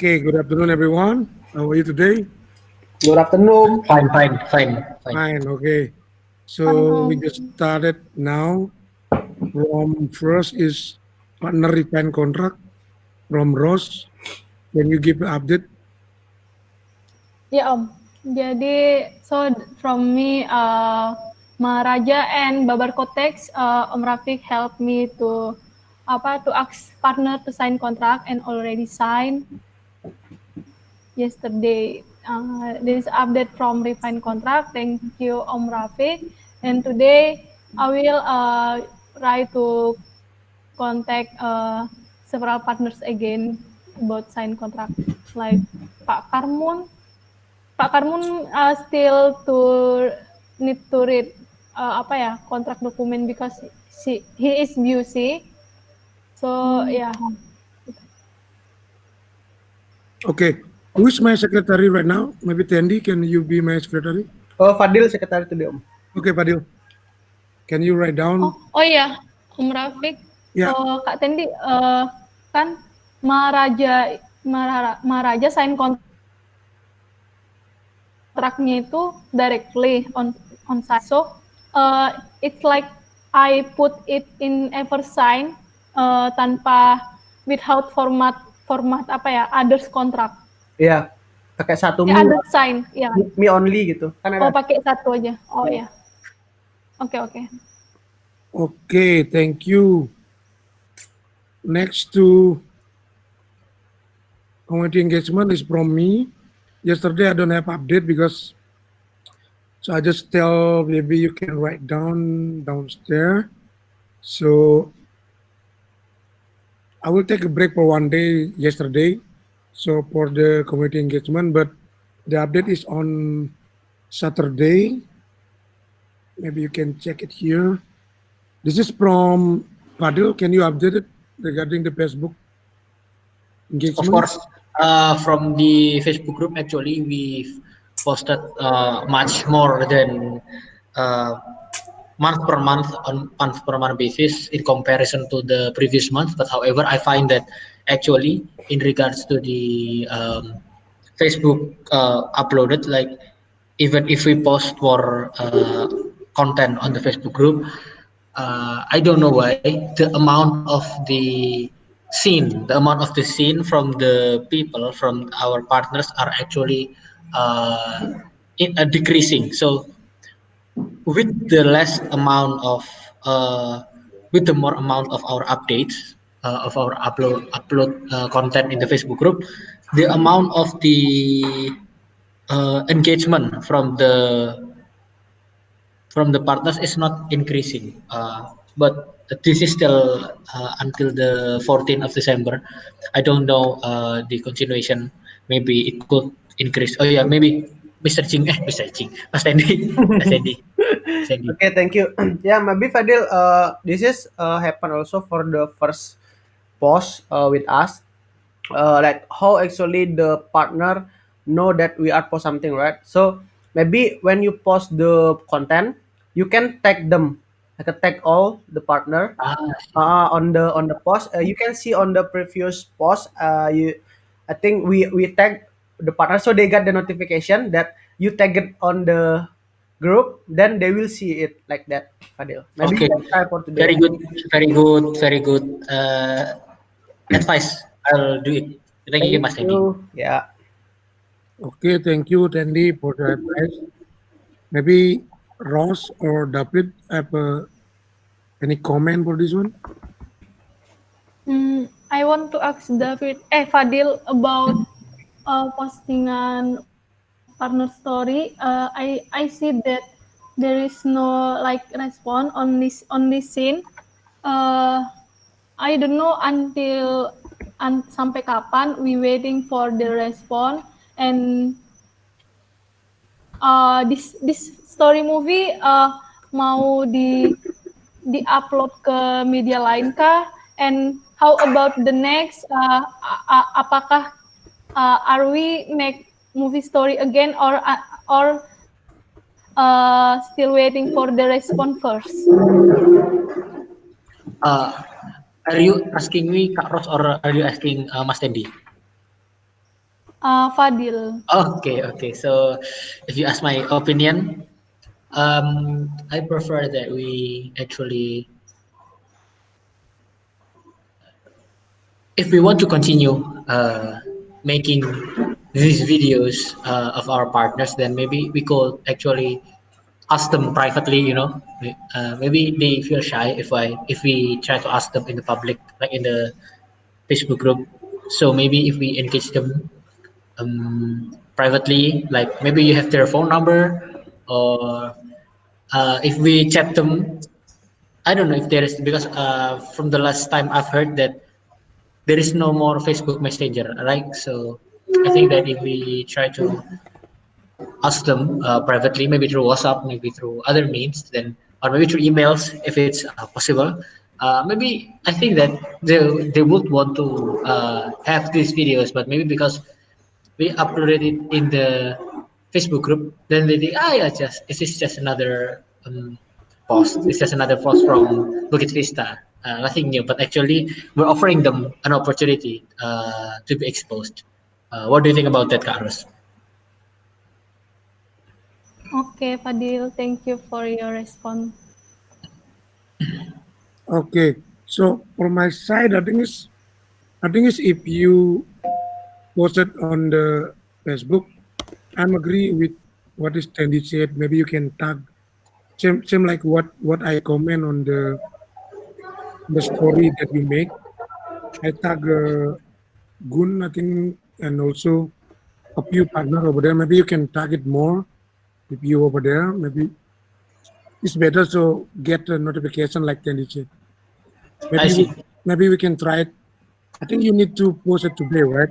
Okay, good afternoon, everyone. How are you today? Good afternoon. Fine. Fine, okay. Fine, So we just started now. From first is partner retain contract from Ross. Can you give an update? Ya Om. Jadi from me, Maharaja and Babar Kotex, Om Rafiq helped me to ask partner to sign contract and already signed yesterday. This update from refine contract. Thank you Om Rafiq. And today I will try to contact several partners again about sign contract like Pak Karmun. Pak Karmun still to need to read kontrak dokumen because he is busy. So yeah. Okay. Who is my secretary right now? Maybe Tandy, can you be my secretary? Oh, Fadil sekretari today, Om. Okay, Fadil. Can you write down? Oh iya, Om Rafiq. Ya. Kak Tendi, kan Maharaja sign kontraknya itu directly on site. So it's like I put it in ever sign tanpa without format others contract. Iya, pakai satu Ya, others sign, ya. me only gitu. Kan ada. Oh, pakai satu aja. Oh ya. Oke. Okay, thank you. Next to community engagement is from me. Yesterday I don't have update because so I just tell maybe you can write downstairs. So I will take a break for one day yesterday. So for the community engagement, but the update is on Saturday. Maybe you can check it here. This is from Fadil. Can you update it regarding the Facebook engagement? Of course, from the Facebook group, actually, we've posted much more than month per month basis in comparison to the previous month. But however, I find that actually, in regards to the Facebook uploaded, like even if we post more content on the Facebook group, I don't know why the amount of the scene from the people, from our partners, are actually decreasing. So with the less amount of with the more amount of our updates, of our upload content in the Facebook group, the amount of the engagement from the partners is not increasing. But this is still until the 14th of December. I don't know the continuation. Maybe it could increase. Oh yeah, maybe Mr. Ching, Mas Tendi, Mas Tendi, Mas Tendi. Okay, thank you. Yeah, maybe Fadil, this is happen also for the first post with us. Like how actually the partner know that we are post something, right? So maybe when you post the content, you can tag them, like tag all the partner on the post. You can see on the previous post. I think we tag the partner, so they got the notification that you tag it on the group. Then they will see it like that, Fadil. Maybe Okay, you can try for today. very good advice. I'll do it. Thank you, Thank Mas Tendi. you. Yeah. Okay, thank you, Tandy, for the advice. Maybe Ross or David have any comment for this one? I want to ask Fadil about postingan partner story. I see that there is no like response on this scene. I don't know sampai kapan we waiting for the response, and this story movie mau di upload ke media lain kah? And how about the next? Apakah are we make movie story again or still waiting for the response first? Are you asking me, Kak Ros, or are you asking Mas Tendi? Fadil. Okay. So if you ask my opinion, I prefer that we actually, if we want to continue making these videos of our partners, then maybe we could actually ask them privately. Maybe they feel shy if we try to ask them in the public, like in the Facebook group. So maybe if we engage them privately, like maybe you have their phone number, or if we chat them, I don't know if there is, because from the last time I've heard that there is no more Facebook Messenger, right? So I think that if we try to ask them privately, maybe through WhatsApp, maybe through other means, then, or maybe through emails if it's possible. Maybe I think that they would want to have these videos, but maybe because we uploaded it in the Facebook group, then they think, yeah, just this is just another post. It's just another post from Bukit Vista. Nothing new, but actually we're offering them an opportunity to be exposed. What do you think about that, Carlos? Okay, Fadil, thank you for your response. Okay. So for my side, I think is if you post it on the Facebook, I'm agree with what is Tandy said. Maybe you can tag same like what I comment on the story that we make. I tag Gun, I think, and also a few partner over there. Maybe you can target more if you over there. Maybe it's better so get a notification like Tandy said. I Maybe we, see. maybe we can try it. I think you need to post it today, right?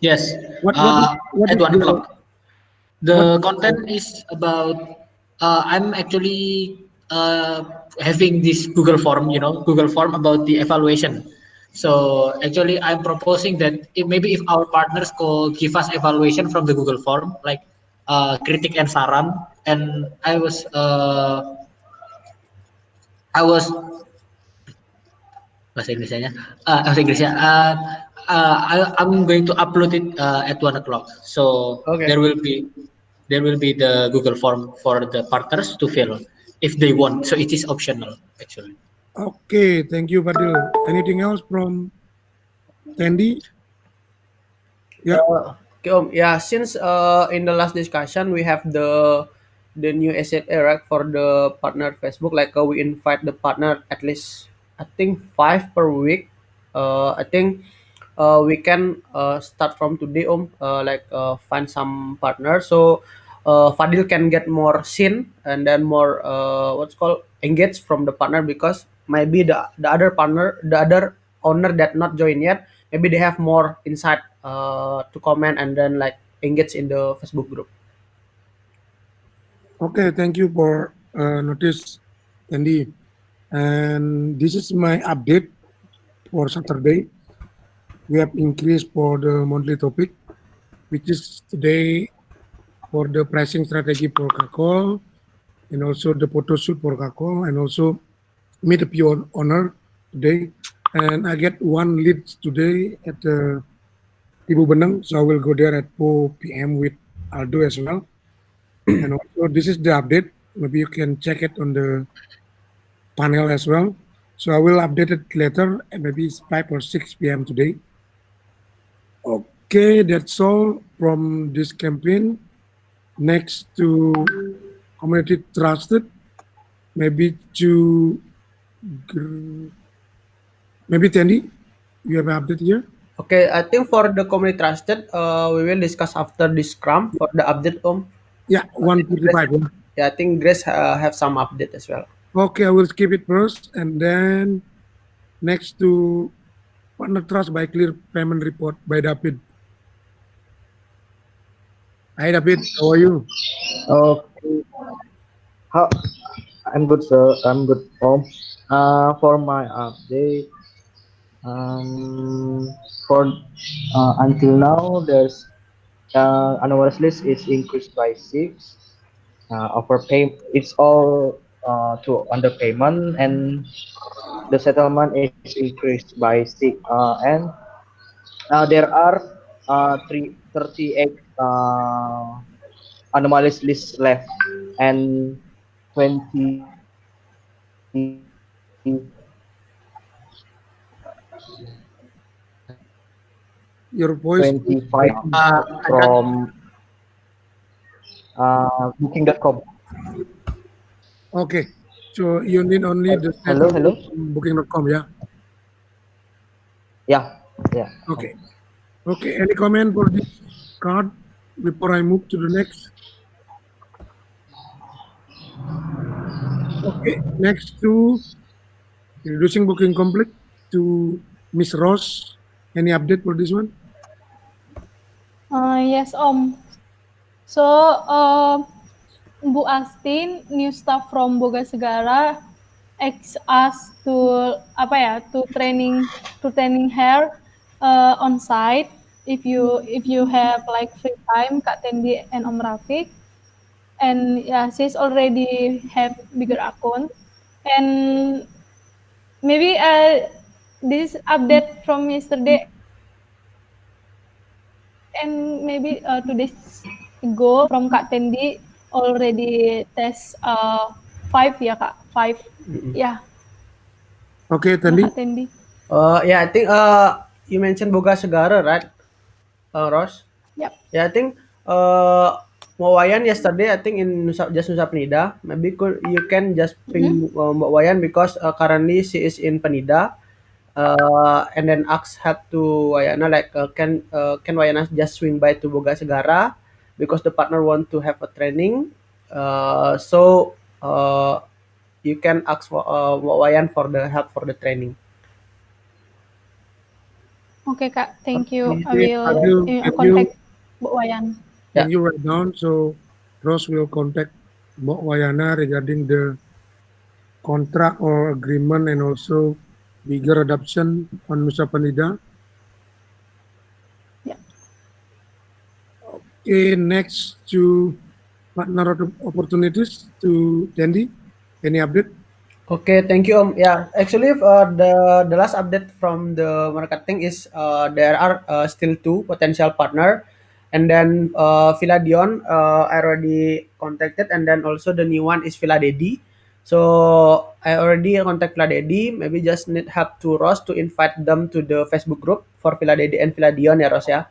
Yes, What is what at is one the o'clock. what The content is about. I'm actually having this Google form, Google form about the evaluation. So actually, I'm proposing that maybe if our partners could give us evaluation from the Google form, like kritik and saran, and I was bahasa Inggrisnya, bahasa Inggrisnya. I'm going to upload it at 1 o'clock. So Okay. there will be the Google form for the partners to fill if they want. So it is optional actually. okay? Thank you, Fadil. Anything else from Tandy? Yeah. Okay, yeah, since in the last discussion we have the new SLA, right, for the partner Facebook, like we invite the partner at least I think 5 per week. I think we can start from today, like find some partner, so Fadil can get more seen and then more what's called engaged from the partner, because maybe the other owner that not join yet, maybe they have more insight to comment and then like engage in the Facebook group. Okay. Thank you for notice, Tandy. And this is my update for Saturday. We have increased for the monthly topic, which is today for the pricing strategy for Kakol, and also the photo shoot for Kakol, and also meet a few owner today. And I get one lead today at Ibu Benang, so I will go there at 4 p.m. with Aldo as well. And also, this is the update. Maybe you can check it on the panel as well. So I will update it later, and maybe it's 5 or 6 p.m. today. Okay, that's all from this campaign. Next to community trusted, maybe to maybe Tandy, you have an update here? Okay, I think for the community trusted, we will discuss after this scrum for the update, Yeah, I think Grace, 145. Yeah. yeah, I think Grace have some update as well. Okay, I will skip it first, and then next to partner trust by clear payment report by David. Hi David, how are you? Okay. How, I'm good, sir. I'm good, Om. For my update, um, for until now, there's annual list is increased by six. Overpay, it's all to underpayment, and the settlement is increased by six. And there are 38 anomalies list left, and 20 Your voice is 25 breaking. I got from booking.com. Okay, so you need only the Hello, statement hello. from booking.com, yeah? Yeah, yeah. Okay. Okay, any comment for this card before I move to the next? Okay, next to reducing booking conflict to Miss Ross. Any update for this one? Yes, Om. So, Bu Astin, new staff from Boga Segara, asked us to apa ya, to training her on site. If you have like free time, Kak Tendi and Om Rafiq, and yeah, she's already have bigger account, and maybe this update from yesterday and maybe 2 days ago from Kak Tendi already test 5 ya Kak, 5 ya, Okay, ya Tandi. Kak Tendi. Yeah, I think you mentioned Boga Segara, right, Ross? Yep. Yeah, I think Mbak Wayan yesterday, I think in just Nusa Penida, maybe you can just ping Mbak Wayan because currently she is in Penida, and then ask help to Wayana like can Wayana just swing by to Boga Segara because the partner want to have a training, so you can ask Mbak Wayan for the help for the training. Oke Kak, thank you. I Okay, will Fadil, contact Bu Wayan. can Yeah. you write down so Ross will contact Mbok Wayana regarding the contract or agreement and also bigger adoption on Nusa Penida. Yeah. Okay, next to partner opportunities to Tandi. Any update? Okay, thank you. Yeah, actually, the last update from the marketing is there are still two potential partner, and then Villa Dion I already contacted, and then also the new one is Villa Dedi. So I already contact Villa Dedi. Maybe just need help to Ross to invite them to the Facebook group for Villa Dedi and Villa Dion ya Ross ya.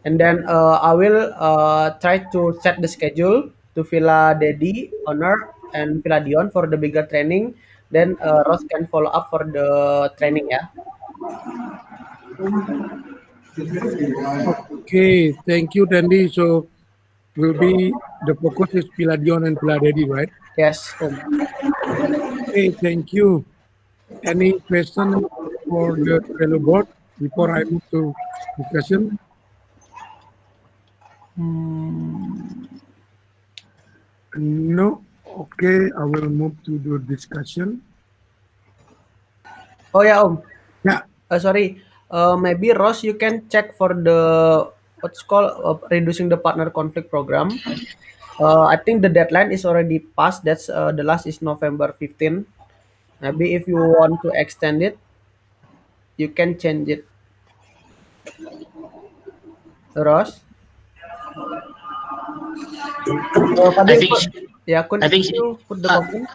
And then I will try to set the schedule to Villa Dedi owner and Villa Dion for the bigger training. Then Ross can follow up for the training ya. Okay, thank you, Tandi. So will be the focus is Piladion and Piladedi, right? Yes, Okay, thank you. Any question for the Trello board before I move to discussion? No. Okay, I will move to the discussion. Oh yeah, Om. Yeah. Sorry. Maybe Ross, you can check for the what's called reducing the partner conflict program. I think the deadline is already passed. That's the last is November 15. Maybe if you want to extend it, you can change it, Ross. I Fadil, think yeah, I could think you put the uh, comment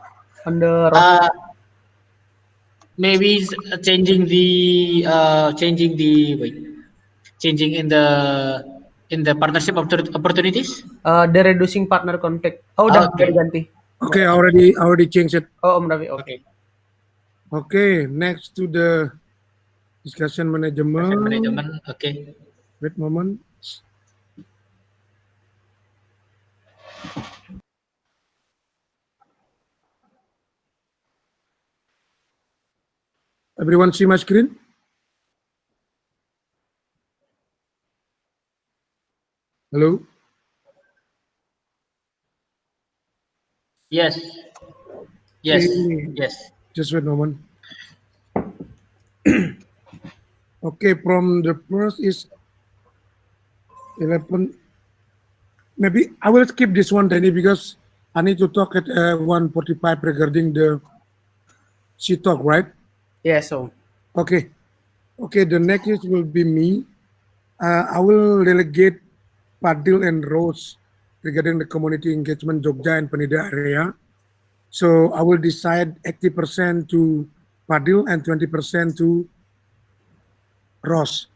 on the Ross? uh, maybe changing the wait changing in the partnership opportunities. The reducing partner conflict. Oh, udah Okay, diganti. Okay, I already changed it. Oh, Om Rafi, oke. okay. Okay, next to the discussion Asset management. management. Okay. Wait a moment. Everyone see my screen? Hello? Yes. Yes. Okay, Yes. just wait a moment. Okay, from the first is 11. Maybe I will skip this one, Danny, because I need to talk at 1:45 regarding the C talk, right? Yes, Om. Okay. Okay, the next is will be me. I will delegate Padil and Rose regarding the community engagement Jogja and Penida area. So I will decide 80% to Padil and 20% to Rose.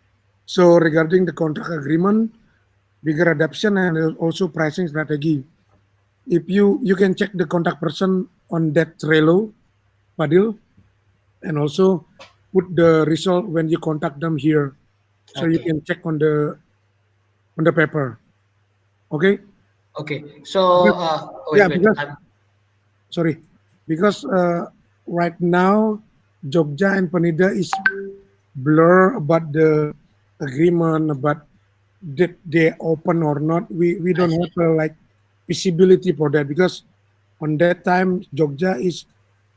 So regarding the contract agreement, bigger adoption and also pricing strategy. If you can check the contact person on that Trello, Padil, and also put the result when you contact them here, so you Okay. can check on the paper. Okay. Okay. So Because, yeah, wait. because sorry, because right now Jogja and Penida is blur about the agreement about that they open or not. We I don't see. have like visibility for that because on that time Jogja is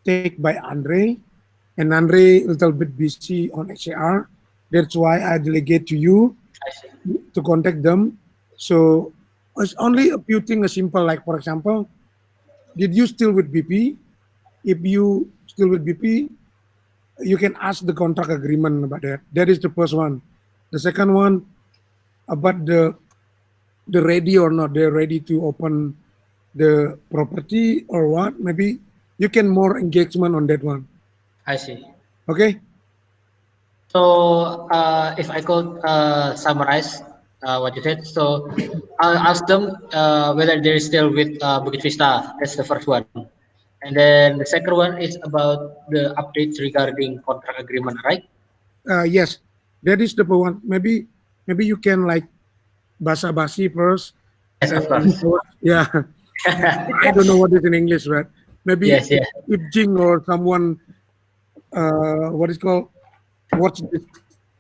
take by Andre, and Andre a little bit busy on HCR. That's why I delegate to you I see. to contact them. So it's only a few things simple, like for example, did you still with BP? If you still with BP, you can ask the contract agreement about that. That is the first one. The second one about the ready or not, they're ready to open the property or what. Maybe you can more engagement on that one. I see. Okay. So if I could summarize what you said, so I'll ask them whether they're still with Bukit Vista. That's the first one. And then the second one is about the updates regarding contract agreement, right? Yes, that is the one. Maybe you can like basa basi first. Yes, And of course. yeah, I don't know what is in English, right? Maybe Yes, yeah. if Jing or someone, what is called, watch this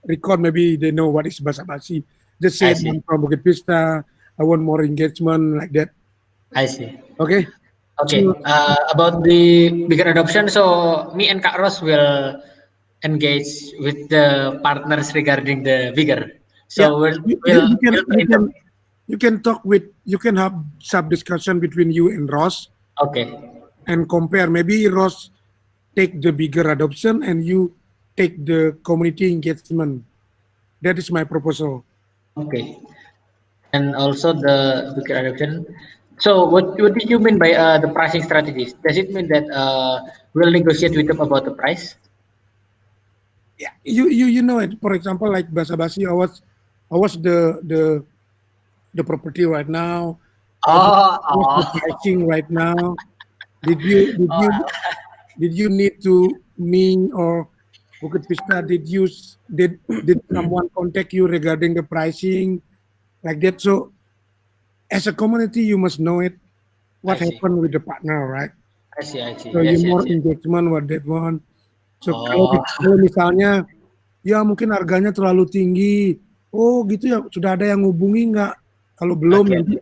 record, maybe they know what is basa basi. Just I say see. I'm from Bukit Vista. I want more engagement like that. I see. Okay. Okay. So About the bigger adoption, so me and Kak Ros will engage with the partners regarding the bigger. yeah, So we'll you, you, we'll you can we'll you can interview. you can talk with you can have sub discussion between you and Ross Okay. and compare. Maybe Ross take the bigger adoption and you take the community engagement. That is my proposal. Okay. And also the bigger adoption. So what do you mean by the pricing strategies? Does it mean that we'll negotiate with them about the price? Yeah, you know it. For example, like Basa Basi, I was the property right now. Oh, What's the oh. pricing right now? Did you did you did you need to me or Bukit Vista? Did someone contact you regarding the pricing like that? So as a community, you must know it. I What see. happened with the partner, right? I see. I see. So you Yes, yes, more yes. engagement what that one. So Oh, kalau misalnya ya mungkin harganya terlalu tinggi. Oh gitu ya, sudah ada yang ngubungi nggak? Kalau belum okay. nanti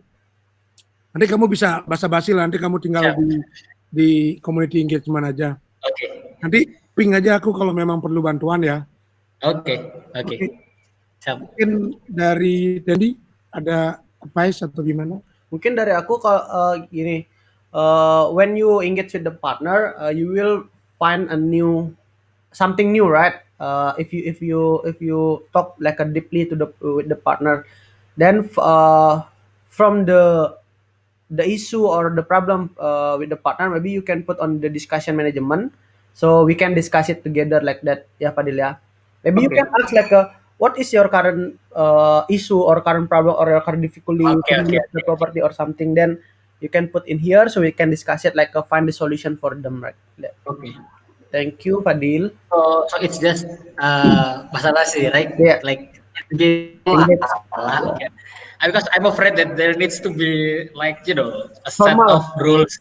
nanti kamu bisa basa-basi lah. Nanti kamu tinggal Siap. di community engagement aja. Oke. Nanti ping aja aku kalau memang perlu bantuan ya. Oke. Oke. Oke, Siap. mungkin dari Dendi ada advice atau gimana? Mungkin dari aku kalau gini, when you engage with the partner, you will find a new something new, right? If you talk like a deeply to the with the partner, then from the issue or the problem with the partner, maybe you can put on the discussion management, so we can discuss it together like that. Ya, Fadil ya. Maybe you Oke. can ask like what is your current issue or current problem or your current difficulty Oke. to Oke. manage the property or something, then you can put in here so we can discuss it like find the solution for them, right? Oke. Thank you, Fadil. So it's just basa-basi, right? Yeah, Like gitu. engage. Alah, Yeah. okay. Because I'm afraid that there needs to be like a set of Formal. rules.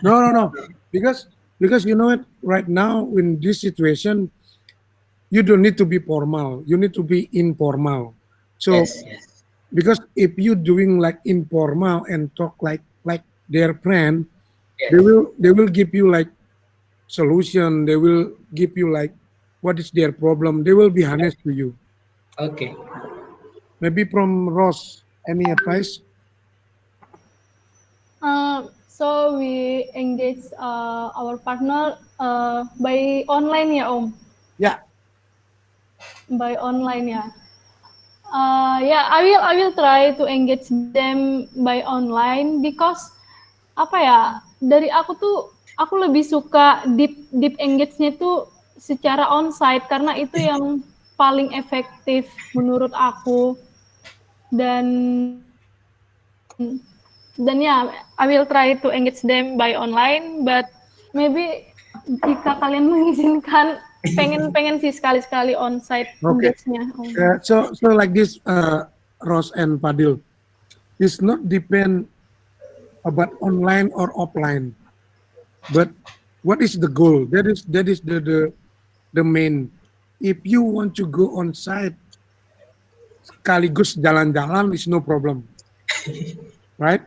No. Because you know it right now in this situation, you don't need to be formal. You need to be informal. So Yes. Yes. because if you doing like informal and talk like their friend, Yes. they will give you like solution. They will give you like what is their problem. They will be honest to you. Okay. Maybe from Ross, any advice? So we engage our partner by online ya Om, Yeah, by online ya. Yeah, I will try to engage them by online because apa ya, dari aku lebih suka deep engage-nya tuh secara onsite karena itu yang paling efektif menurut aku. Dan ya, I will try to engage them by online, but maybe jika kalian mengizinkan, pengen sih sekali-sekali onsite Okay. engage-nya. So like this, Ros and Fadil, it's not depend about online or offline, but what is the goal? That is the main. If you want to go on site, sekaligus jalan-jalan is no problem, right?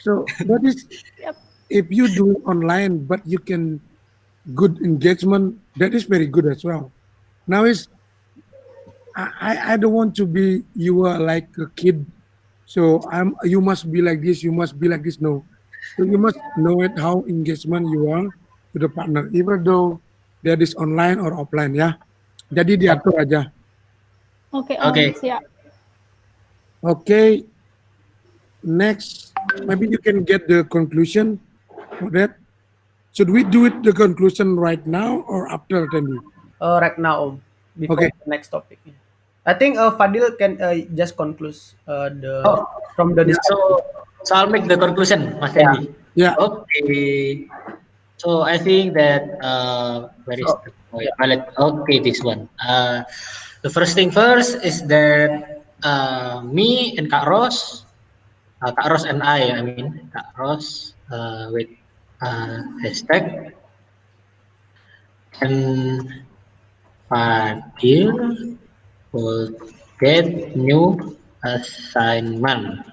So that is Yep. if you do online, but you can good engagement, that is very good as well. Now is I don't want to be you are like a kid, so you must be like this, you must be like this. No, so you must know it how engagement you are to the partner, even though that is online or offline ya. Jadi diatur aja. Oke, Okay. siap. Okay, next maybe you can get the conclusion for that. Should we do it the conclusion right now or after Tendi? Right now, before Okay. the next topic. I think Fadil can just conclude the Oh, from the so I'll make the conclusion, Mas Andy. Yeah. Okay. So I think that where is So, the point? Okay, this one. The first thing first is that me and Kak Ros and I mean Kak Ros with hashtag and Fadil will get new assignment.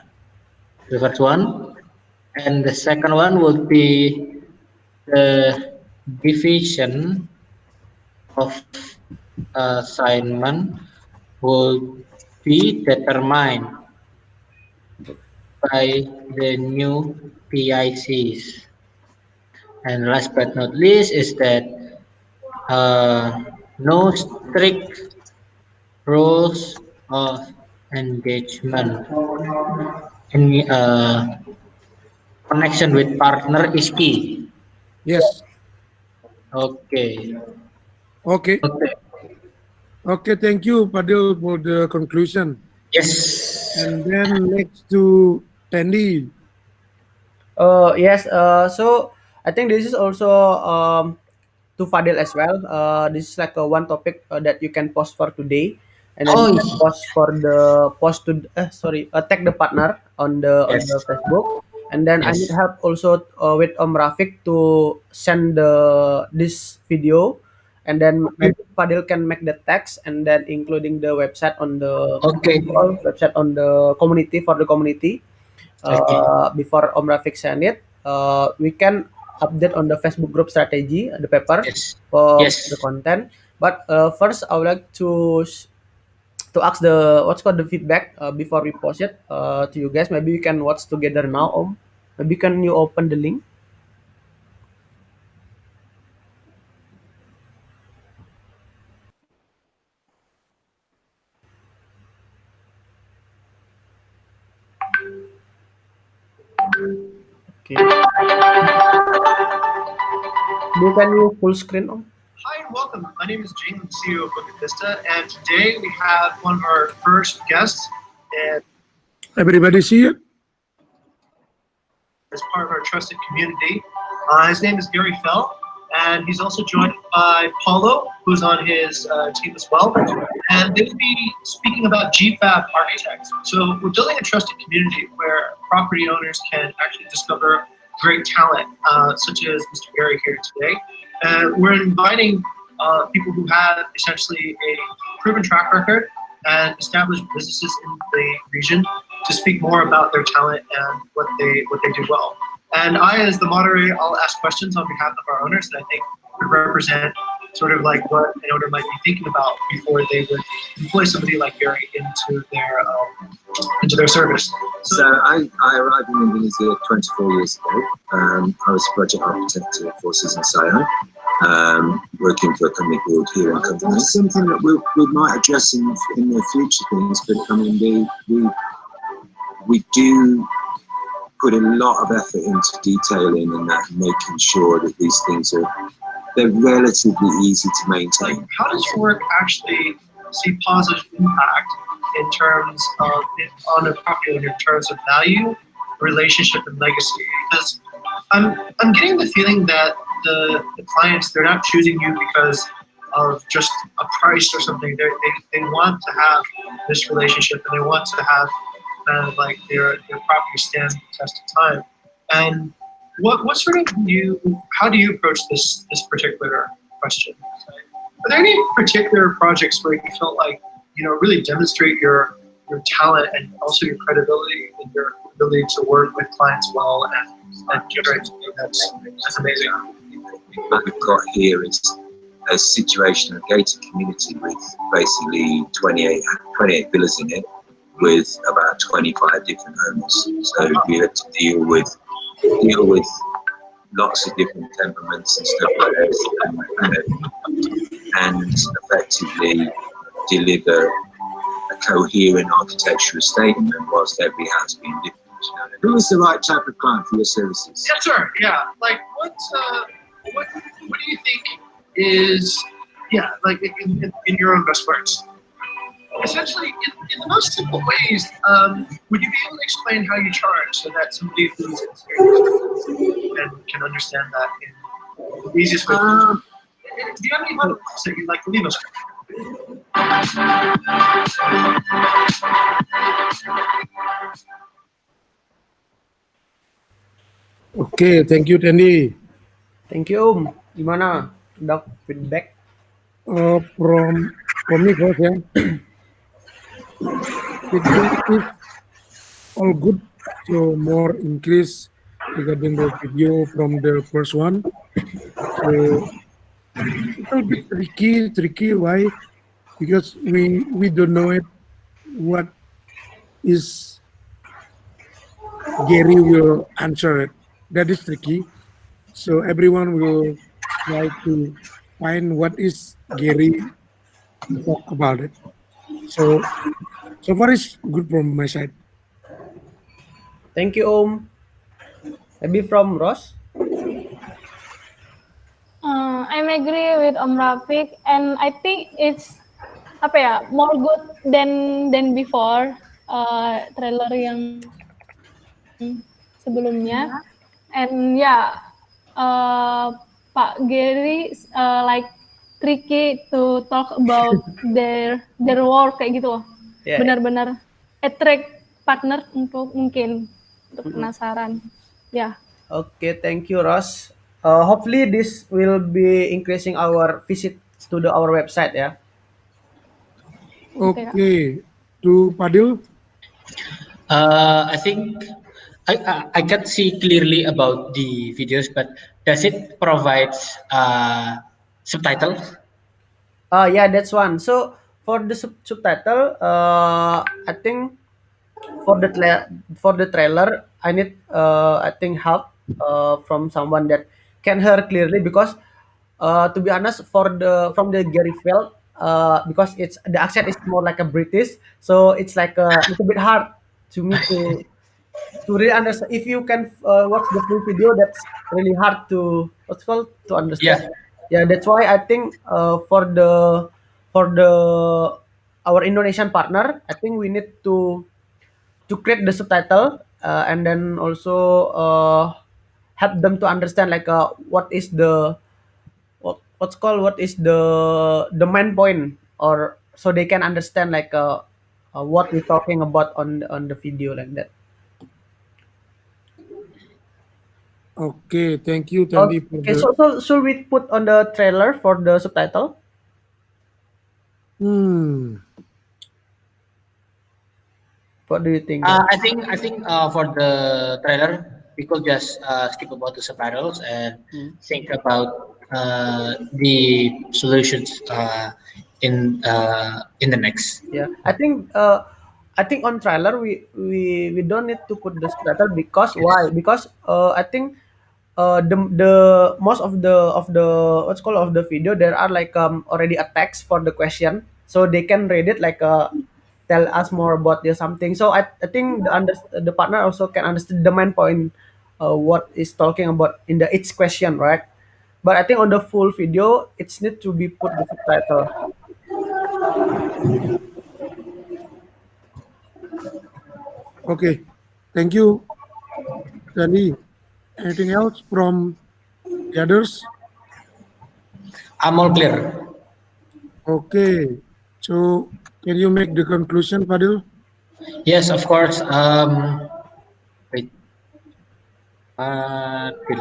The first one, and the second one would be the division of assignment will be determined by the new PICs. And last but not least is that no strict rules of engagement in connection with partner is key. Yes. Okay. Okay. Okay. Okay. Thank you, Fadil, for the conclusion. Yes. And then next to Tendi. yes. So I think this is also to Fadil as well. This is like a one topic that you can post for today, and then you Oh, can post for the post to tag the partner on yes. the Facebook, and then I need Yes. help also with Om Rafiq to send this video, and then Okay. maybe Fadil can make the text and then including the website on the Okay. website on the community for the community Okay. before Om Rafiq send it, we can update on the Facebook group strategy, the paper Yes. for the Yes. content. But first, I would like to ask the what's called the feedback before we post it to you guys. Maybe we can watch together now, Om. Maybe can you open the link? Okay. Can you full screen, Om? Hi and welcome. My name is Jane, CEO of Book Vista, and today we have one of our first guests, and Everybody see it? as part of our trusted community. His name is Gary Fell, and he's also joined by Paulo, who's on his team as well. And they will be speaking about GFAB architects. So we're building a trusted community where property owners can actually discover great talent, such as Mr. Gary here today. We're inviting people who have essentially a proven track record and established businesses in the region to speak more about their talent and what they do well. And I, as the moderator, I'll ask questions on behalf of our owners that I think would represent sort of like what an owner might be thinking about before they would employ somebody like Gary into their service. So I arrived in Indonesia 24 years ago. I was project architect for Season Sion. working for a company called Hero Company. That's something that we might address in the future things, but I mean, we do put a lot of effort into detailing and that, making sure that these things they're relatively easy to maintain. How does your work actually see positive impact in terms of on a property in terms of value, relationship, and legacy? Because I'm getting the feeling that the clients, they're not choosing you because of just a price or something. They want to have this relationship, and they want to have like their property stand the test of time. And what sort of how do you approach this particular question? Are there any particular projects where you felt like, really demonstrate your talent and also your credibility and your ability to work with clients well and generate something that's amazing? What we've got here is a situation, a gated community with basically 28 villas in it, with about 25 different owners. So we had to deal with lots of different temperaments and stuff like this, and effectively deliver a coherent architectural statement whilst every house being different. Who is the right type of client for your services? Yes, sir. Yeah. Like, what do you think is, like in your own best words? Essentially, in the most simple ways, would you be able to explain how you charge so that somebody who's experienced and can understand that in the easiest way? Do you have any thoughts that you'd like to leave us with? Okay, thank you, Tandy. Thank you, Gimana? Dok, feedback? From me first, yeah. Feedback is all good. So more increase regarding the video from the first one. So little bit tricky. Why? Because we don't know it. What is Gary will answer it. That is tricky. So everyone will try to find what is Gary talk about it. So far it's good from my side. Thank you, Om. Maybe from Ross? I'm agree with Om Rafiq, and I think it's more good than before trailer yang sebelumnya. And Pak Gary like tricky to talk about their work kayak gitu loh. Yeah. Benar-benar attract partner untuk penasaran. Ya. Okay, thank you, Ross. Hopefully this will be increasing our visit to our website, ya. Okay, to Padil. I think I can see clearly about the videos, but does it provide subtitles? Yeah, that's one. So for the subtitle, I think for the trailer, I need I think help from someone that can hear clearly, because to be honest, from the Gary Feld, because it's the accent is more like a British, so it's like a little bit hard to me to really understand. If you can watch the full video, that's really hard to to understand. Yeah. Yeah, that's why I think for the our Indonesian partner, I think we need to create the subtitle, and then also help them to understand like what is the what is the main point, or so they can understand like what we're talking about on the video, like that. Okay, thank you, Tandy. Okay, so should we put on the trailer for the subtitle? What do you think? I think for the trailer, people just skip about the subtitles and think about the solutions in the next. Yeah, I think on trailer we don't need to put the subtitle, because why? Because I think the most of the what's called of the video there are like already a text for the question, so they can read it like tell us more about this something. So I think the partner also can understand the main point, what is talking about in the each question, right? But I think on the full video, it's need to be put the subtitle. Okay, thank you, Danny. Anything else from the others? I'm all clear. Okay, so can you make the conclusion, Fadil? Yes, of course. Wait. Wait.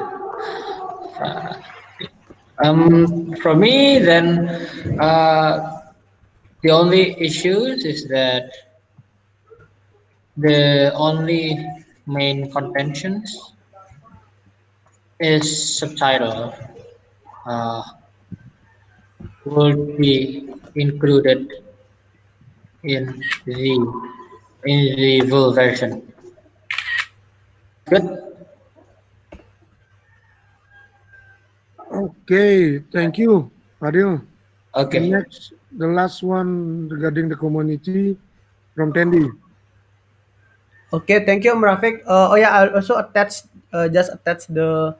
For me, then, the only issues is that the only main contentions is subtitle uh, would be included in the full version. Good. Okay, thank you, Fadil. Okay. And next, the last one regarding the community from Tandy. Okay, thank you, Rafiq. Oh yeah, I'll also attach the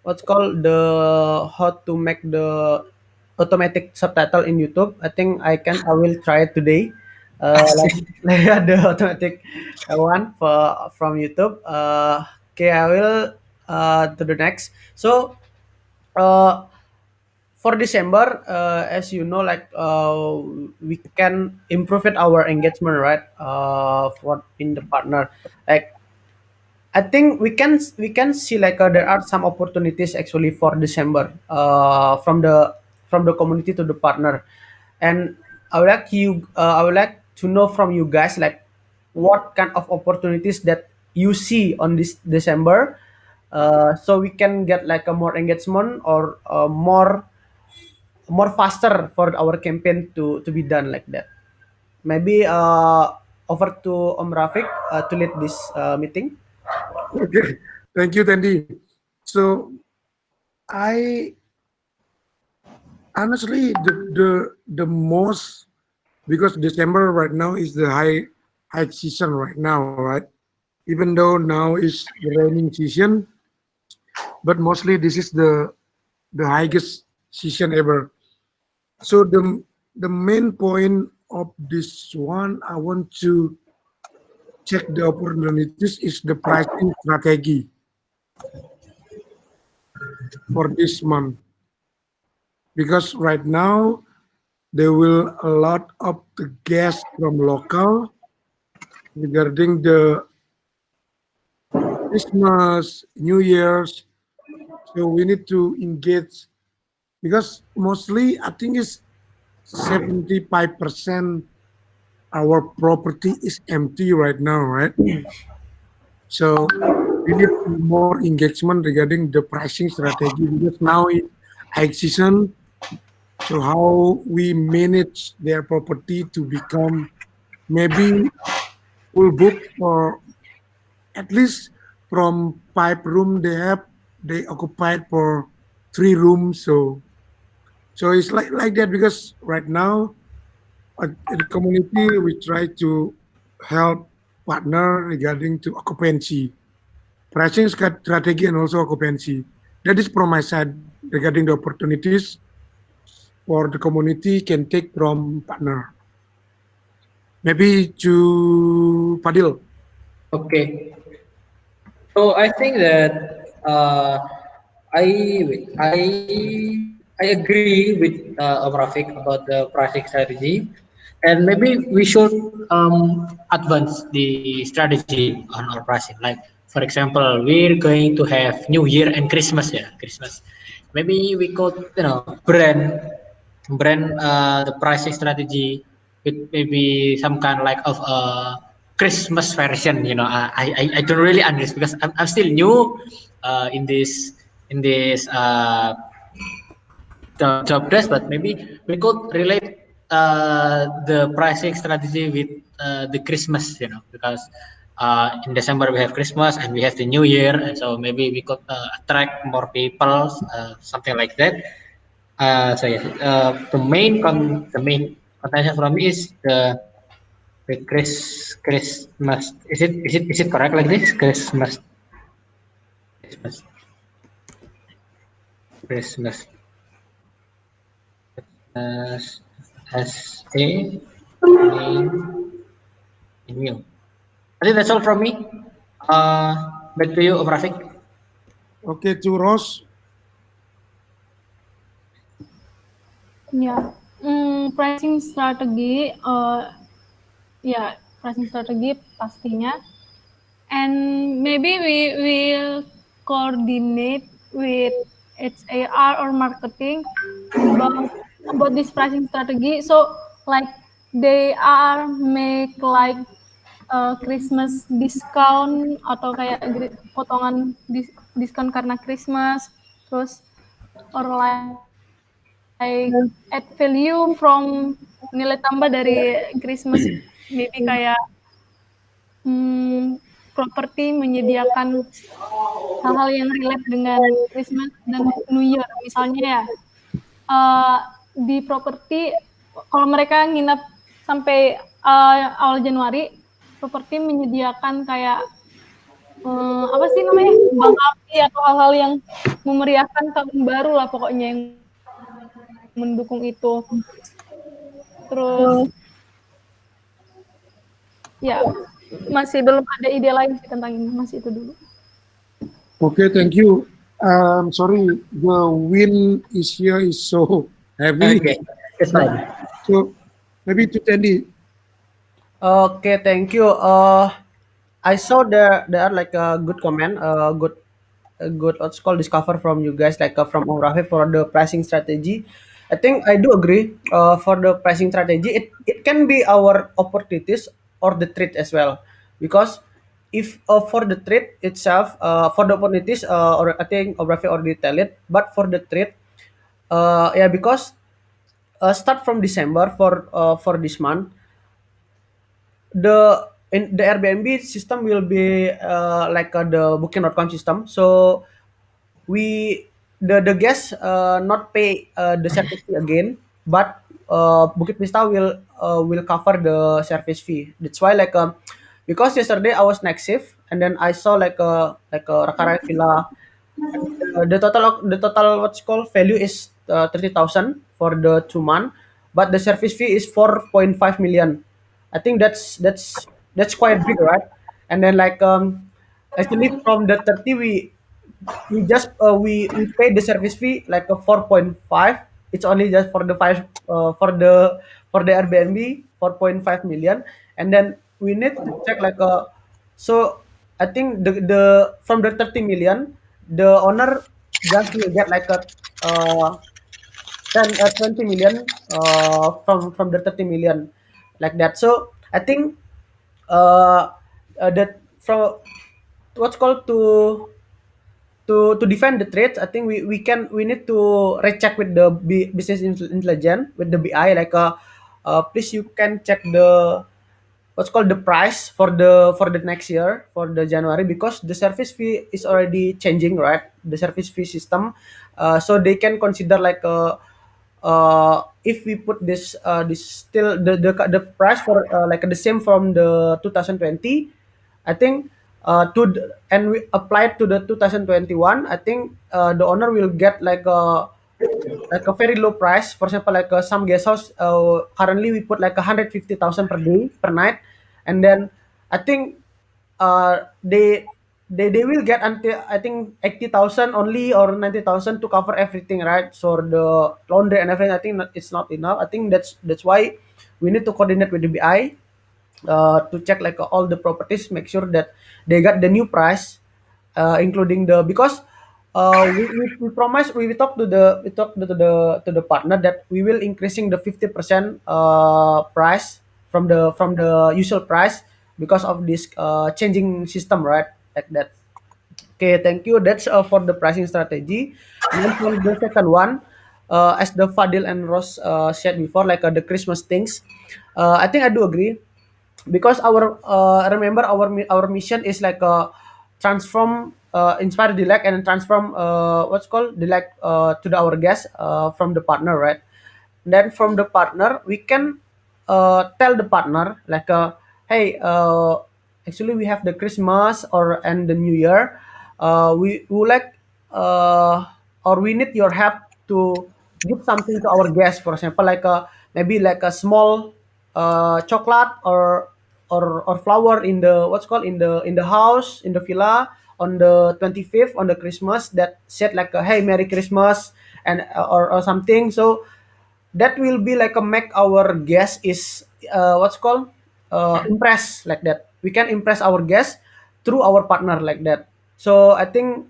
what's called the how to make the automatic subtitle in YouTube. I will try it today. Like, like the automatic one from YouTube. Okay, I will to the next. So uh, for December, as you know, like we can improve it our engagement, right? For in the partner, like I think we can see like there are some opportunities actually for December from the community to the partner, and I would like to know from you guys like what kind of opportunities that you see on this December, so we can get like a more engagement or more faster for our campaign to be done like that. Maybe over to Om Rafiq to lead this meeting. Okay, thank you, Tandy. So I honestly the most, because December right now is the high season right now, right? Even though now is the raining season, but mostly this is the highest season ever. So the main point of this one, I want to check the opportunities is the pricing strategy for this month, because right now there will a lot of the guests from local regarding the Christmas, New Year's. So we need to engage, because mostly I think it's 75% our property is empty right now, right? So we need more engagement regarding the pricing strategy, because now in high season. So how we manage their property to become maybe full book, or at least from 5 room they occupied for 3 rooms. So it's like that, because right now in the community we try to help partner regarding to occupancy, pricing strategy, and also occupancy. That is from my side regarding the opportunities for the community can take from partner. Maybe to Fadil. Okay. So I think that I I I agree with Om Rafiq about the pricing strategy, and maybe we should advance the strategy on our pricing. Like for example, we're going to have New Year and Christmas. Yeah, Christmas. Maybe we could brand the pricing strategy with maybe some kind like of a Christmas version. I don't really understand because I'm still new in this job desk, but maybe we could relate the pricing strategy with the Christmas, because in December we have Christmas and we have the New Year, and so maybe we could attract more people, something like that. So yes, the main contention for me is the Christmas. Is it correct like this? Christmas, Christmas, as a main. I think that's all from me. Back to you, Om Rafiq. Okay, to Ross. Yeah. Pricing strategi, ya pricing strategi pastinya. And maybe we will coordinate with HAR or marketing about this pricing strategy. So like they are make like Christmas discount atau kayak potongan diskon karena Christmas, terus or like add value from nilai tambah dari Christmas, maybe kayak properti menyediakan hal-hal yang relate dengan Christmas dan New Year. Misalnya ya, di properti kalau mereka nginep sampai awal Januari, properti menyediakan kayak apa sih namanya, kembang api atau hal-hal yang memeriahkan tahun baru lah pokoknya yang mendukung itu. Terus ya masih belum ada ide lain sih tentang ini, masih itu dulu. Okay, thank you. Sorry, the wind is here is so heavy. Okay, that's fine. So maybe to Tandy. Okay, thank you. I saw there are like a good comment, a good what's called discover from you guys, like from Om Rafi for the pricing strategy. I think I do agree. For the pricing strategy, it can be our opportunities or the threat as well, because if for the threat itself, for the opportunities, or I think Om Rafi already tell it, but for the threat, yeah, because start from December for this month, the Airbnb system will be like the Booking.com system. So the guests not pay the service fee again, but Bukit Vista will cover the service fee. That's why because yesterday I was next shift and then I saw like a Rakaraya Villa. The total what's called value is 30,000 for the 2 month, but the service fee is 4.5 million. I think that's quite big, right? And then actually from the 30 we just we paid the service fee like a 4.5. It's only just for the five for the Airbnb 4.5 million, and then we need to check so I think the from the 30 million the owner just will get like a 20 million from the 30 million, like that. So I think that from what's called to defend the trades, I think we need to recheck with the business intelligence with the BI, please you can check the what's called the price for the next year for the January, because the service fee is already changing, right? The service fee system, so they can consider if we put this still the price for like the same from the 2020, I think and we apply it to the 2021. I think the owner will get like a very low price. For example, some guest house currently we put like 150,000 per day per night, and then I think they will get until I think 80,000 only or 90,000 to cover everything, right? So the laundry and everything, I think it's not enough. I think that's why we need to coordinate with the BI to check all the properties, make sure that they got the new price, including the because we promise we talk to the partner that we will increasing the 50% price from the usual price because of this changing system, right? Like that. Okay, thank you. That's for the pricing strategy. And then for the second one, as the Fadil and Ross said before, the Christmas things, I think I do agree. because remember our mission is like transform inspire delight and transform what's called delight to our guests from the partner, right? Then from the partner we can tell the partner like hey, actually we have the Christmas and the New Year, we would like uh, or we need your help to give something to our guests, for example like maybe like a small chocolate or flower in the what's called in the house in the villa on the 25th on the Christmas, that said like hey, Merry Christmas, and or something. So that will be like a make our guest is what's called impress, like that we can impress our guest through our partner, like that. So I think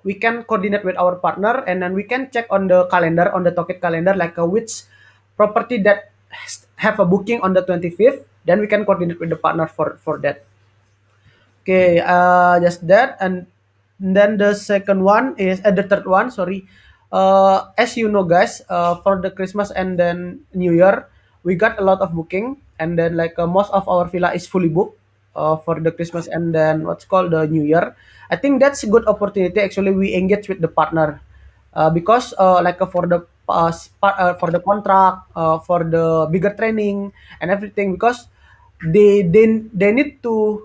we can coordinate with our partner, and then we can check on the calendar, on the Toket calendar, like which property that have a booking on the 25th, then we can coordinate with the partner for that. Okay, just that, and then the second one is the third one. Sorry, as you know, guys, for the Christmas and then New Year, we got a lot of booking, and then like most of our villa is fully booked for the Christmas and then what's called the New Year. I think that's a good opportunity. Actually, we engage with the partner because like for the contract, for the bigger training and everything, because they need to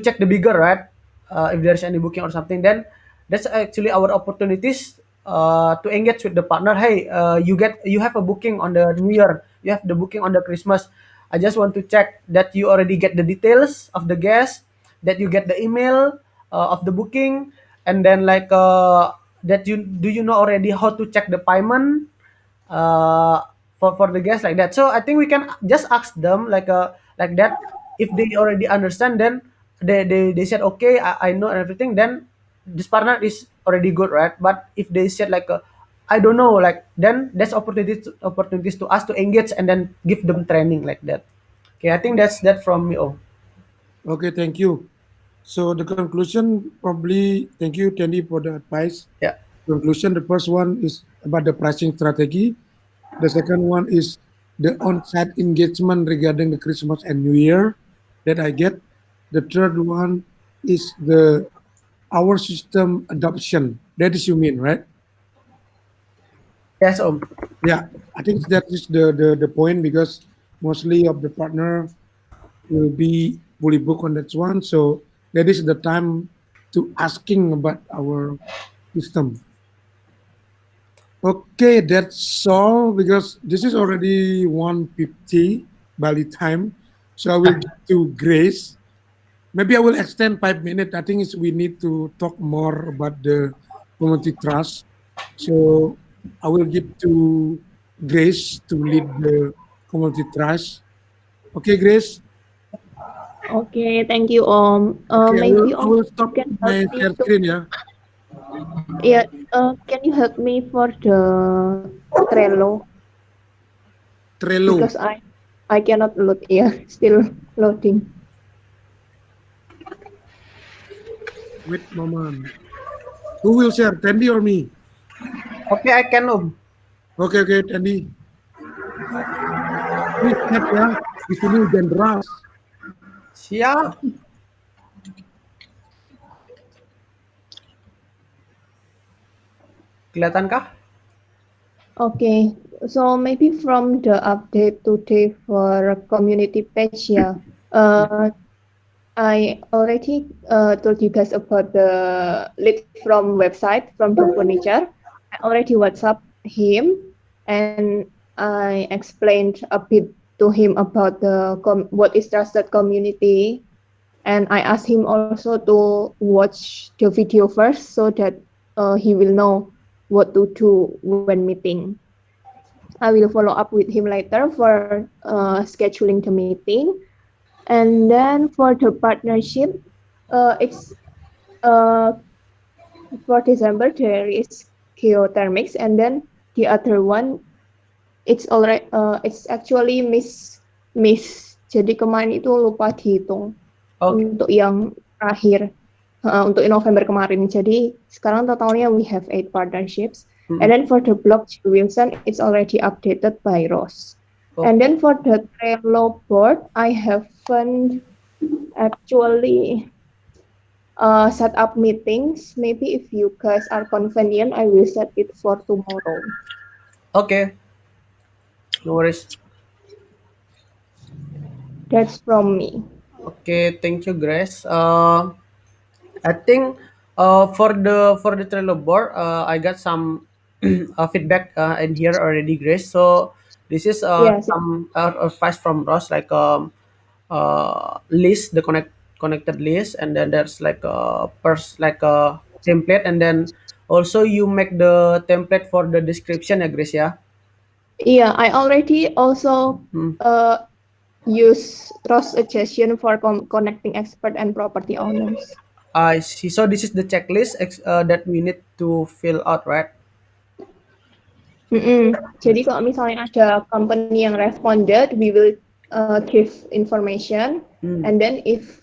check the bigger, right? If there's any booking or something, then that's actually our opportunities to engage with the partner. Hey, you have a booking on the New Year, you have the booking on the Christmas. I just want to check that you already get the details of the guest, that you get the email of the booking, and then like that you know already how to check the payment uh, for the guests, like that. So I think we can just ask them like that. If they already understand, then they said okay, I know everything. Then this partner is already good, right? But if they said like I don't know, like then there's opportunities to us to engage and then give them training, like that. Okay, I think that's that from me. Oh, Okay, thank you. So the conclusion, probably, thank you, Tandy, for the advice. yeah. Conclusion, the first one is about the pricing strategy. The second one is the on-site engagement regarding the Christmas and New Year that I get. The third one is the our system adoption. That is you mean, right? Yes, Om. Yeah, I think that is the point, because mostly of the partner will be fully booked on that one. So that is the time to asking about our system. Okay, that's all, because this is already 1:50 Bali time. So I will give to Grace. Maybe I will extend 5 minutes. I think we need to talk more about the community trust. So I will give to Grace to lead the community trust. Okay, Grace. Okay, thank you, Om. Okay, Maybe I Om, will you stop can help my me share to, screen, yeah. yeah, can you help me for the Trello, Trello. because I cannot load. Yeah, still loading. Wait, moment. Who will share, Tandy or me? Okay, I can, Om. Okay, okay, Tandy. Please chat ya. Di sini hujan deras. Siap. Kelihatankah? Okay, so maybe from the update today for community page, yeah. I already told you guys about the lead from website from the furniture. I already WhatsApp him, and I explained a bit to him about the what is trusted community, and I asked him also to watch the video first so that he will know what to do when meeting. I will follow up with him later for scheduling the meeting. And then for the partnership, it's for December there is geothermics, and then the other one it's already it's actually miss. Jadi kemarin itu lupa dihitung Okay. untuk yang terakhir untuk November kemarin. Jadi sekarang totalnya we have 8 partnerships. And then for the blog G. Wilson, it's already updated by Ross. Okay. And then for the Trello board, I have haven't actually set up meetings. Maybe if you guys are convenient, I will set it for tomorrow. Okay, no worries. That's from me. Okay, thank you, Grace. I think for the Trello board, I got some feedback in here already, Grace. So this is Yes. some advice from Ross, like list the connected list, and then there's like a like a template, and then also you make the template for the description, ya, Grace, ya. Yeah, I already also Hmm. use Ross suggestion for connecting expert and property owners. I see. So this is the checklist that we need to fill out, right? Jadi kalau misalnya ada company yang responded, we will give information, Hmm. and then if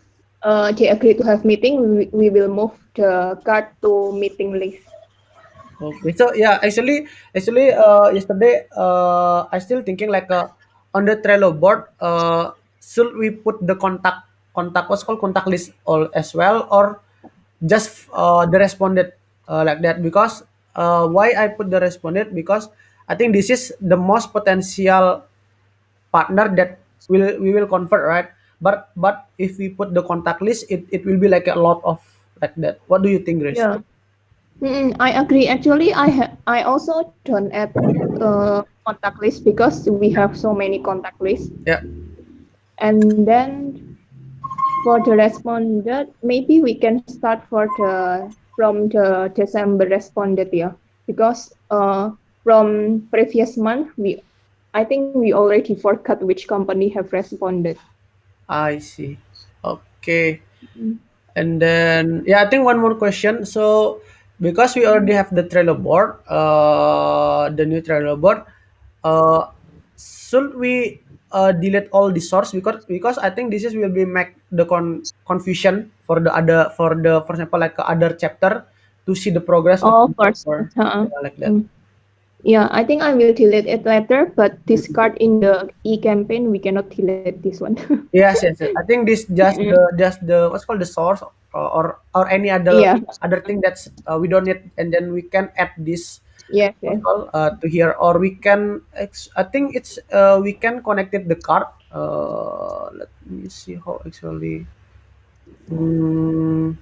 they agree to have meeting, we will move the card to meeting list. Okay. So yeah, actually, yesterday, I still thinking like on the Trello board, should we put the contact what's called contact list all as well, or just the responded like that? Because why I put the responded, because I think this is the most potential partner that we will convert, right? But if we put the contact list, it will be like a lot of like that. What do you think, Grace? Yeah. I agree. Actually, I also don't add contact list because we have so many contact lists. Yeah. And then for the responded, maybe we can start from the December responded, yeah, because from previous month I think we already forgot which company have responded. I see. Okay. Mm. And then yeah, I think one more question. So because we already have the Trello board, the new Trello board, uh, should we delete all the source, because I think this is will be make the confusion for the other, for example, like other chapter to see the progress of Oh, the of course. software. Uh-uh. Yeah, like that. Yeah, I think I will delete it later, but this card in the e-campaign, we cannot delete this one. Yes, yes, yes. I think this just the what's called the source, or any Yeah, other thing that's we don't need, and then we can add this yes, what's yes. called to here, or we can I think it's we can connect it the card. Let me see how actually mm,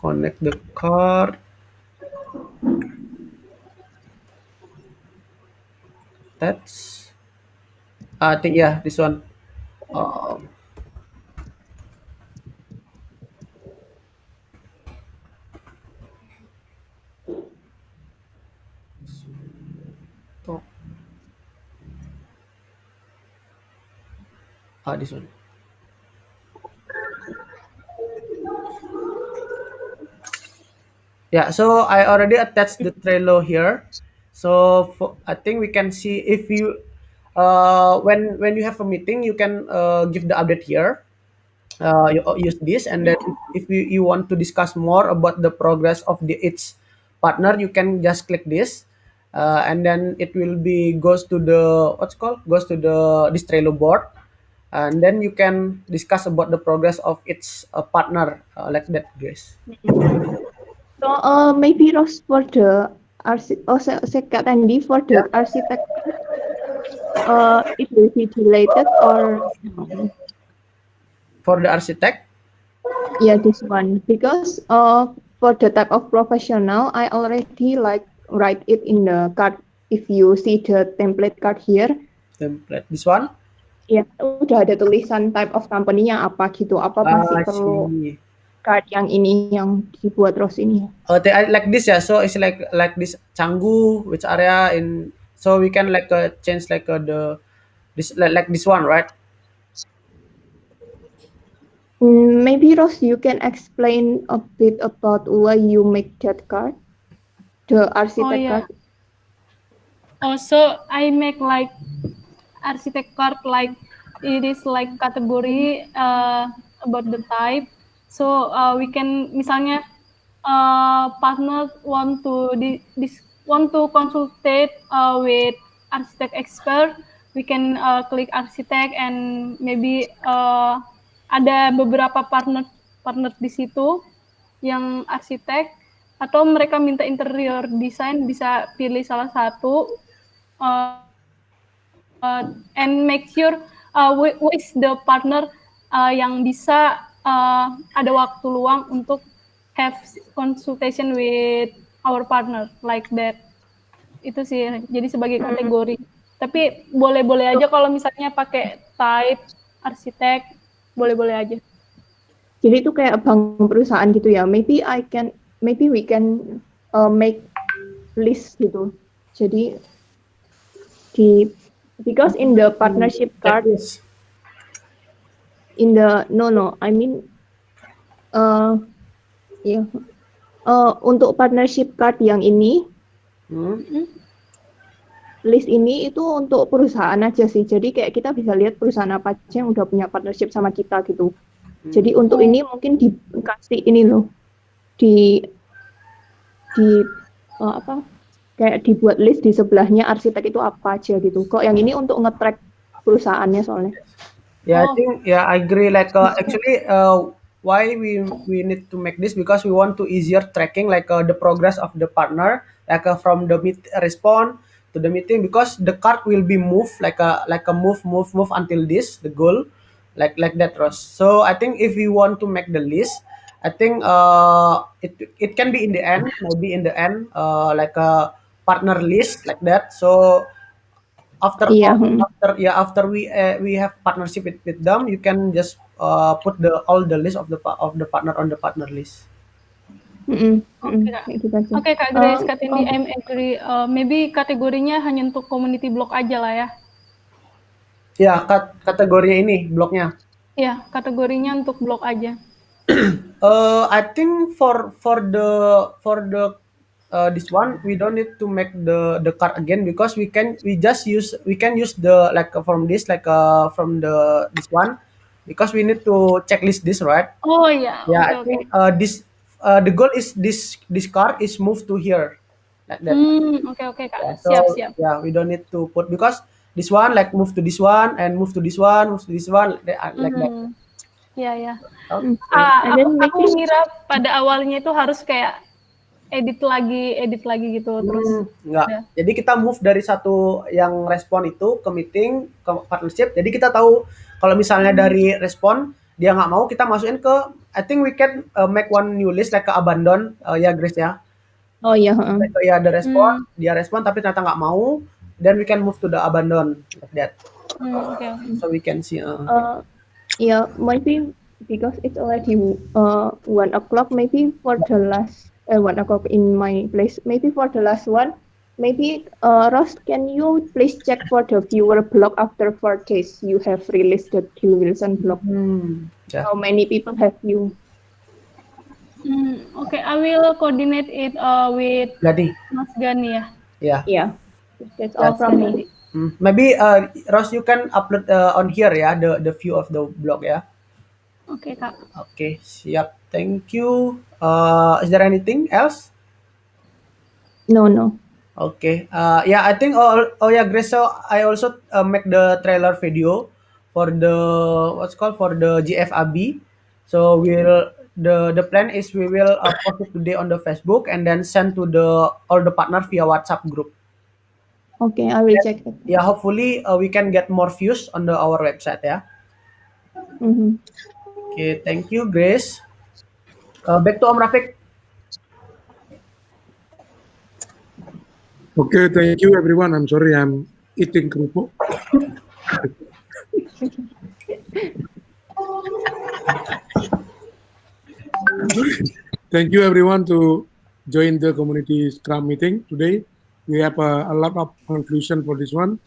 connect the card. That's I think yeah, this one. Um, to- this one. Yeah, so I already attached the Trello here. So I think we can see if you when you have a meeting, you can give the update here. You use this, and then if you want to discuss more about the progress of the each partner, you can just click this, and then it will be goes to the what's called goes to the this Trello board, and then you can discuss about the progress of each partner like that, guys. So maybe Rose for the Sekat Andy for Yeah. the architect, it will be related or For the architect. yeah, this one because for the type of professional, I already like write it in the card. If you see the template card here, Template this one. ya udah ada tulisan type of company-nya apa gitu. Apa masih I perlu see. card yang ini yang dibuat Rose ini? Like this, yeah. So it's like this Canggu, which area in. So we can like change like the this like this one, right? Maybe Rose, you can explain a bit about why you make that card, the architect yeah. card. Also, I make like architect card, like it is like category about the type. So we can misalnya partner want to want to consultate with architect expert. we can klik arsitek and maybe ada beberapa partner di situ yang arsitek, atau mereka minta interior design, bisa pilih salah satu and make sure who is the partner yang bisa ada waktu luang untuk have consultation with our partner like that. Itu sih, jadi sebagai kategori. Tapi boleh-boleh aja kalau misalnya pakai type arsitek, boleh-boleh aja. Jadi itu kayak bank perusahaan gitu ya. Maybe we can make list gitu. Jadi because in the partnership card, untuk partnership card yang ini, list ini itu untuk perusahaan aja sih. Jadi kayak kita bisa lihat perusahaan apa aja yang udah punya partnership sama kita gitu. Jadi untuk ini mungkin dikasih ini loh, kayak dibuat list di sebelahnya arsitek itu apa aja gitu. Kok yang ini untuk nge-track perusahaannya soalnya. Yeah, I think I agree. Like actually, why we need to make this, because we want to easier tracking like the progress of the partner, like from the response to the meeting, because the card will be moved like a move until this the goal, like that, Ross. So I think if we want to make the list, I think it can be in the end, maybe in the end, like a partner list like that. So after we have partnership with them, you can just put all the list of the partner on the partner list. Oke, Kak Grace, Kak Tindi, I'm agree. Maybe kategorinya hanya untuk community blog aja lah ya. Ya, kategorinya ini blognya. Ya, kategorinya untuk blog aja. I think for the this one we don't need to make the card again, because we can use the like from this from this one, because we need to checklist this, right? Oh yeah. Yeah, I think this the goal is this card is moved to here like that. Okay, Kak. Yeah, so, siap. Yeah, we don't need to put, because this one like move to this one and move to this one, like that. Ya. Okay. Aku ngira pada awalnya itu harus kayak edit lagi gitu terus. Enggak. Ya. Jadi kita move dari satu yang respon itu ke meeting, ke partnership. Jadi kita tahu kalau misalnya dari respon dia nggak mau, kita masukin ke, I think we can make one new list like ke abandon, ya Grace ya. Oh iya. Like, ya ada respon, dia respon tapi ternyata nggak mau, then we can move to the abandon like that. Okay. So we can see. Yeah, maybe because it's already 1 o'clock. Maybe for the last 1 o'clock in my place. Maybe for the last one. Maybe Ross, can you please check for the viewer blog after 4 days you have released the Gil Wilson blog? Yeah. How many people have you? Okay, I will coordinate it with Mas Gani ya. Yeah. That's all from me. Maybe Ross, you can upload on here ya, the view of the blog ya. Oke, Kak. Oke, siap. Thank you. Is there anything else? No. Okay. Yeah, I think. Grace. So I also make the trailer video for the for the GFAB. So the plan is we will post it today on the Facebook and then send to all the partner via WhatsApp group. Okay, I will check it. Yeah, hopefully we can get more views on our website ya. Okay, thank you, Grace. Back to Om Rafiq. Okay, thank you everyone. I'm sorry, I'm eating kerupuk. Thank you everyone to join the community Scrum meeting today. We have a lot of conclusion for this one.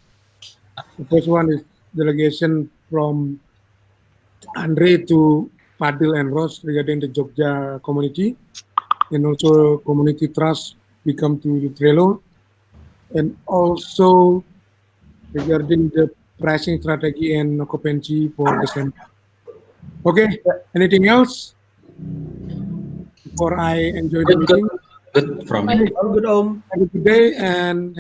The first one is delegation from Andre to Padil and Ross regarding the Jogja community, and also community trust become to Trello, and also regarding the pricing strategy and occupancy for December. Okay, anything else before I enjoy the meeting? Good from me. All good, Om. Have a good day and